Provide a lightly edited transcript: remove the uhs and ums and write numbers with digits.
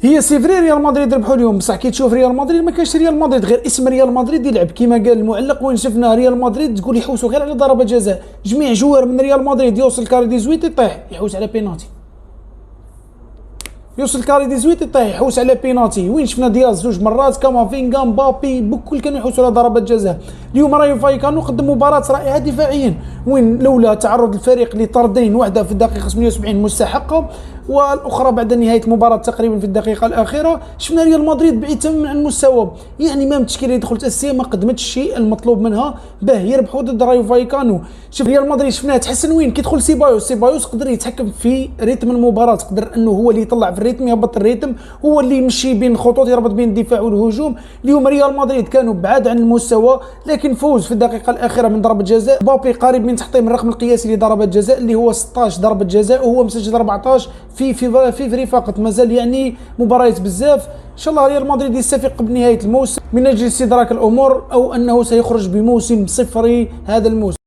هي سي فري ريال مدريد ربحوا اليوم، بصح كي تشوف ريال مدريد ما كانش ريال مدريد، غير اسم ريال مدريد يلعب كيما قال المعلق. وين شفنا ريال مدريد تقول يحوسوا غير على ضربه جزاء، جميع جوار من ريال مدريد يوصل كاري 18 يطيح يحوس على بينالتي، يوصل كاري 18 يطيح يحوس على بينالتي. وين شفنا دياز زوج مرات، كامافينغا، مبابي، بكل كانوا يحوسوا على ضربه جزاء. اليوم رايو فايكانو قدم مباراه رائعه دفاعيا، وين لولا تعرض الفريق لطردين، واحده في الدقيقه 78 مستحقه والاخرى بعد نهايه المباراه تقريبا في الدقيقه الاخيره، شفنا ريال مدريد بعيد تماما عن المستوى. يعني مام التشكيله اللي دخلت اساسيه ما قدمتش الشيء المطلوب منها باه يربحوا ضد رايو فايكانو. شوف ريال مدريد شفناه تحسن وين كي دخل سيبايوس قدر يتحكم في رتم المباراه، قدر انه هو اللي يطلع في الريتم، يهبط الريتم، هو اللي يمشي بين الخطوط، يربط بين الدفاع والهجوم. اليوم ريال مدريد كانوا بعاد عن المستوى، لكن فوز في الدقيقه الاخيره من ضربه جزاء. مبابي قريب من تحطيم الرقم القياسي لضربه جزاء اللي هو 16 ضربه جزاء، وهو مسجل 14 في فري فقط. مازال يعني مباريات بزاف. ان شاء الله ريال مدريد يستفيق قبل نهايه الموسم من اجل استدراك الامور، او انه سيخرج بموسم صفري هذا الموسم.